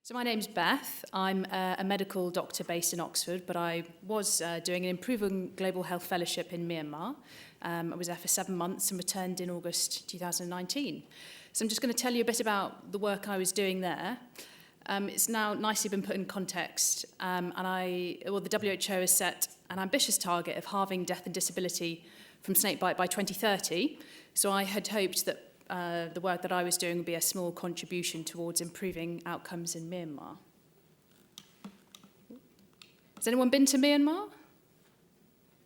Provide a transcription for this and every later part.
So my name's Beth. I'm a medical doctor based in Oxford, but I was doing an Improving Global Health Fellowship in Myanmar. I was there for 7 months and returned in August 2019. So I'm just going to tell you a bit about the work I was doing there. It's now nicely been put in context, and the WHO has set an ambitious target of halving death and disability from snakebite by 2030. So I had hoped that the work that I was doing would be a small contribution towards improving outcomes in Myanmar. Has anyone been to Myanmar?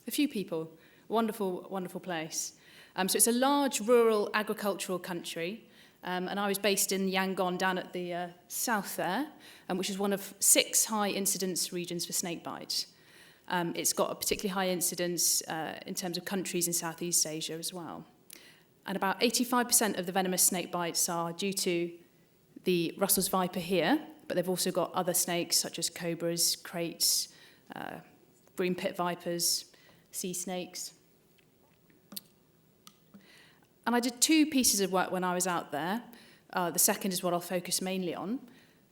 A few people. Wonderful, wonderful place. So it's a large rural agricultural country, and I was based in Yangon down at the south there, which is one of 6 high incidence regions for snakebite. It's got a particularly high incidence in terms of countries in Southeast Asia as well. And about 85% of the venomous snake bites are due to the Russell's viper here, but they've also got other snakes such as cobras, kraits, green pit vipers, sea snakes. And I did 2 pieces of work when I was out there. The second is what I'll focus mainly on.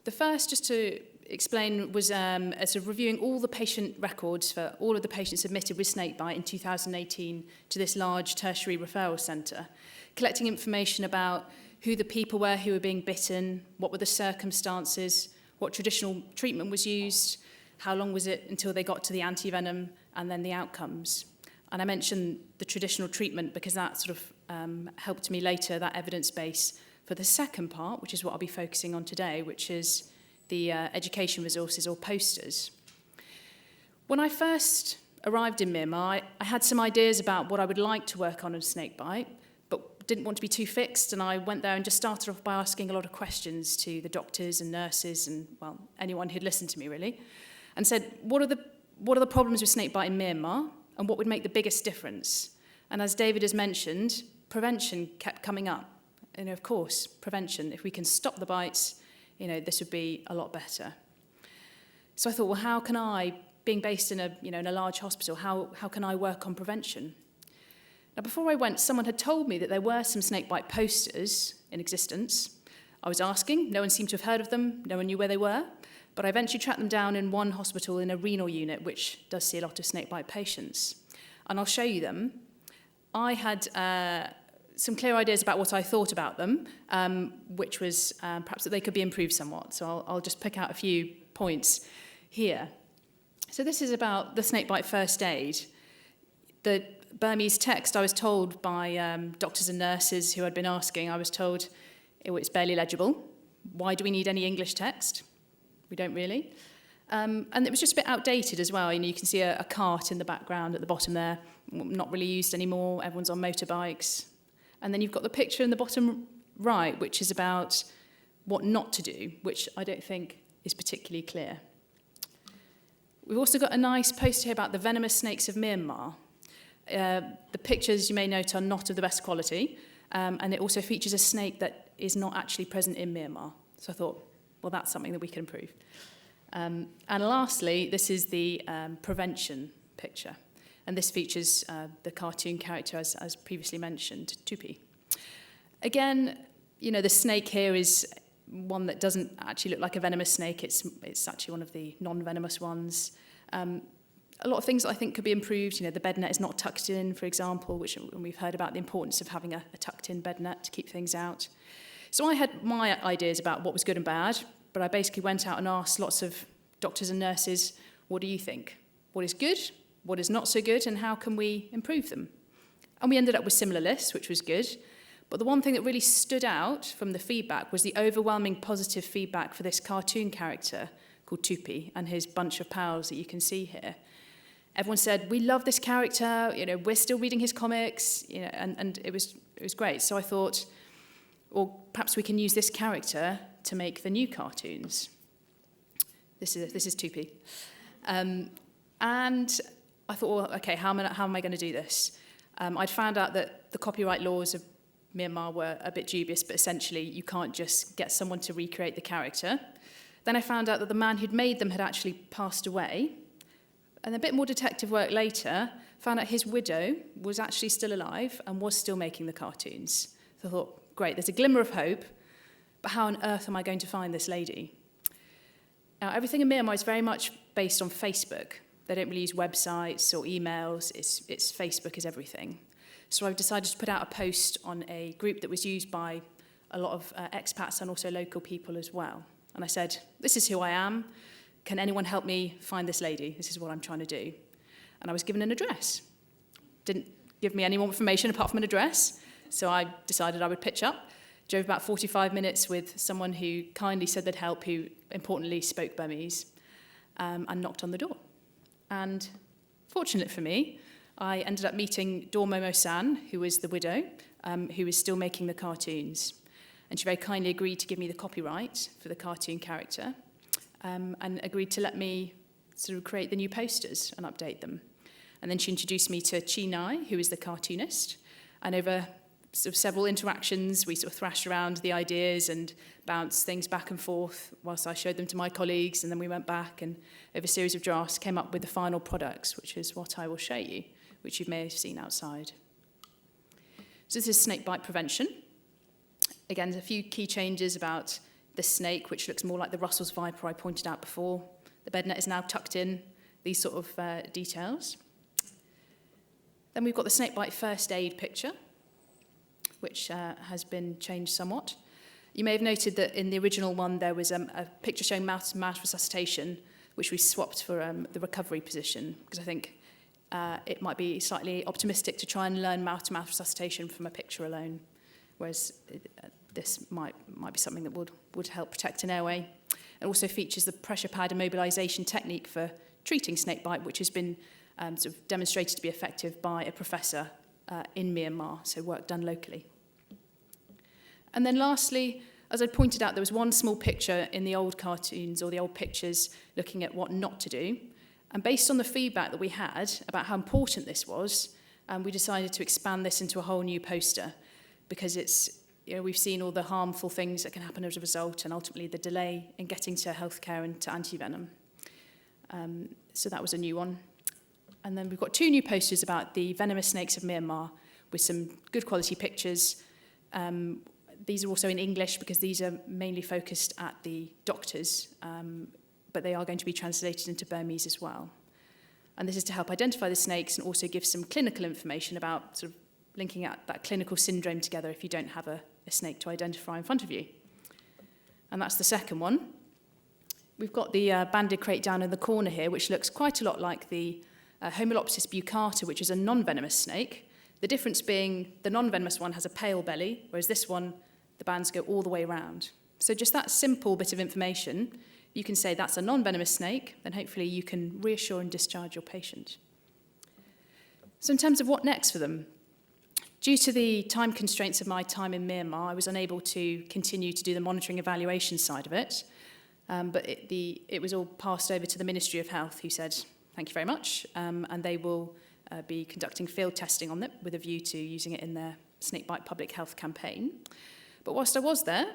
The first, just to explain, was sort of reviewing all the patient records for all of the patients admitted with snakebite in 2018 to this large tertiary referral centre, collecting information about who the people were who were being bitten, what were the circumstances, what traditional treatment was used, how long was it until they got to the antivenom, and then the outcomes. And I mentioned the traditional treatment because that sort of helped me later, that evidence base, for the second part, which is what I'll be focusing on today, which is the education resources or posters. When I first arrived in Myanmar, I had some ideas about what I would like to work on in snakebite, but didn't want to be too fixed, and I went there and just started off by asking a lot of questions to the doctors and nurses and, well, anyone who'd listened to me, really, and said, what are the problems with snakebite in Myanmar, and what would make the biggest difference? And as David has mentioned, prevention kept coming up. And of course, prevention, if we can stop the bites, this would be a lot better. So I thought, well, how can I, being based in a large hospital, how can I work on prevention? Now, before I went, someone had told me that there were some snakebite posters in existence. I was asking, no one seemed to have heard of them, no one knew where they were, but I eventually tracked them down in one hospital in a renal unit, which does see a lot of snakebite patients. And I'll show you them. I had some clear ideas about what I thought about them, which was perhaps that they could be improved somewhat. So I'll just pick out a few points here. So this is about the snakebite first aid. The Burmese text, I was told by doctors and nurses who had been asking, I was told it's barely legible. Why do we need any English text? We don't really. And it was just a bit outdated as well. You can see a cart in the background at the bottom there, not really used anymore. Everyone's on motorbikes. And then you've got the picture in the bottom right, which is about what not to do, which I don't think is particularly clear. We've also got a nice poster here about the venomous snakes of Myanmar. The pictures, you may note, are not of the best quality, and it also features a snake that is not actually present in Myanmar. So I thought, well, that's something that we can improve. And lastly, this is the prevention picture. And this features the cartoon character, as previously mentioned, Tupi. Again, the snake here is one that doesn't actually look like a venomous snake. It's actually one of the non-venomous ones. A lot of things that I think could be improved. The bed net is not tucked in, for example, which we've heard about the importance of having a tucked-in bed net to keep things out. So I had my ideas about what was good and bad, but I basically went out and asked lots of doctors and nurses, what do you think? What is good? What is not so good, and how can we improve them? And we ended up with similar lists, which was good. But the one thing that really stood out from the feedback was the overwhelming positive feedback for this cartoon character called Tupi and his bunch of pals that you can see here. Everyone said, we love this character, we're still reading his comics, and it was great. So I thought, well, perhaps we can use this character to make the new cartoons. This is Tupi. And I thought, well, okay, how am I going to do this? I'd found out that the copyright laws of Myanmar were a bit dubious, but essentially you can't just get someone to recreate the character. Then I found out that the man who'd made them had actually passed away. And a bit more detective work later, found out his widow was actually still alive and was still making the cartoons. So I thought, great, there's a glimmer of hope, but how on earth am I going to find this lady? Now, everything in Myanmar is very much based on Facebook. They don't really use websites or emails. It's Facebook is everything. So I've decided to put out a post on a group that was used by a lot of expats and also local people as well. And I said, this is who I am. Can anyone help me find this lady? This is what I'm trying to do. And I was given an address. Didn't give me any more information apart from an address. So I decided I would pitch up. Drove about 45 minutes with someone who kindly said they'd help, who importantly spoke Burmese, and knocked on the door. And fortunate for me, I ended up meeting Dor Momo San, who was the widow, who was still making the cartoons. And she very kindly agreed to give me the copyright for the cartoon character, and agreed to let me sort of create the new posters and update them. And then she introduced me to Chi Nai, who is the cartoonist. And over sort of several interactions, we sort of thrashed around the ideas and bounced things back and forth whilst I showed them to my colleagues, and then we went back and over a series of drafts came up with the final products, which is what I will show you, which you may have seen outside. So this is snakebite prevention. Again, a few key changes about the snake, which looks more like the Russell's viper I pointed out before. The bed net is now tucked in, these sort of details. Then we've got the snakebite first aid picture, which has been changed somewhat. You may have noted that in the original one there was a picture showing mouth-to-mouth resuscitation, which we swapped for the recovery position, because I think it might be slightly optimistic to try and learn mouth-to-mouth resuscitation from a picture alone, whereas this might be something that would help protect an airway. It also features the pressure pad immobilization technique for treating snakebite, which has been sort of demonstrated to be effective by a professor in Myanmar, so work done locally. And then lastly, as I pointed out, there was one small picture in the old cartoons or the old pictures looking at what not to do. And based on the feedback that we had about how important this was, we decided to expand this into a whole new poster, because we've seen all the harmful things that can happen as a result, and ultimately the delay in getting to healthcare and to anti-venom. So that was a new one. And then we've got two new posters about the venomous snakes of Myanmar with some good quality pictures. These are also in English because these are mainly focused at the doctors, but they are going to be translated into Burmese as well. And this is to help identify the snakes and also give some clinical information about sort of linking out that clinical syndrome together if you don't have a snake to identify in front of you. And that's the second one. We've got the banded Krait down in the corner here, which looks quite a lot like the Homolopsis buccata, which is a non-venomous snake. The difference being the non-venomous one has a pale belly, whereas this one, the bands go all the way around. So just that simple bit of information, you can say that's a non-venomous snake, then hopefully you can reassure and discharge your patient. So in terms of what next for them, due to the time constraints of my time in Myanmar, I was unable to continue to do the monitoring evaluation side of it, but it was all passed over to the Ministry of Health, who said, thank you very much, and they will be conducting field testing on it with a view to using it in their snakebite public health campaign. But whilst I was there,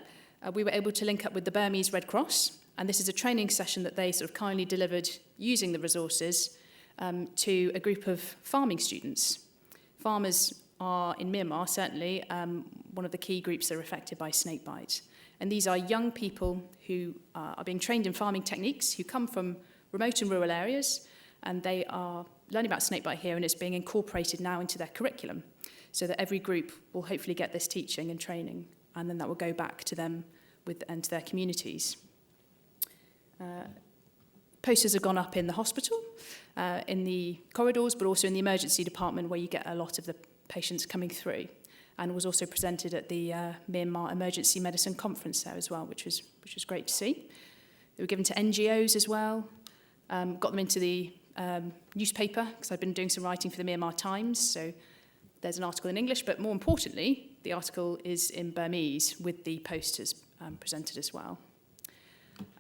we were able to link up with the Burmese Red Cross, and this is a training session that they sort of kindly delivered using the resources to a group of farming students. Farmers are, in Myanmar, certainly one of the key groups that are affected by snakebite. And these are young people who are being trained in farming techniques, who come from remote and rural areas, and they are learning about snakebite here, and it's being incorporated now into their curriculum, so that every group will hopefully get this teaching and training, and then that will go back to them and to their communities. Posters have gone up in the hospital, in the corridors, but also in the emergency department where you get a lot of the patients coming through, and was also presented at the Myanmar Emergency Medicine Conference there as well, which was great to see. They were given to NGOs as well, got them into the newspaper, because I've been doing some writing for the Myanmar Times, so there's an article in English, but more importantly, the article is in Burmese with the posters presented as well.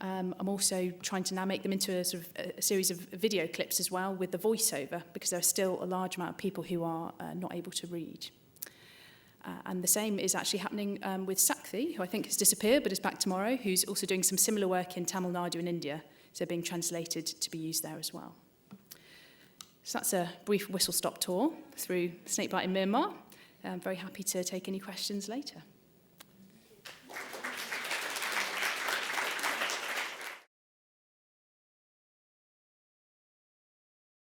I'm also trying to now make them into a series of video clips as well with the voiceover, because there are still a large amount of people who are not able to read. And the same is actually happening with Sakthi, who I think has disappeared but is back tomorrow, who's also doing some similar work in Tamil Nadu in India, so being translated to be used there as well. So that's a brief whistle-stop tour through snakebite in Myanmar. I'm very happy to take any questions later.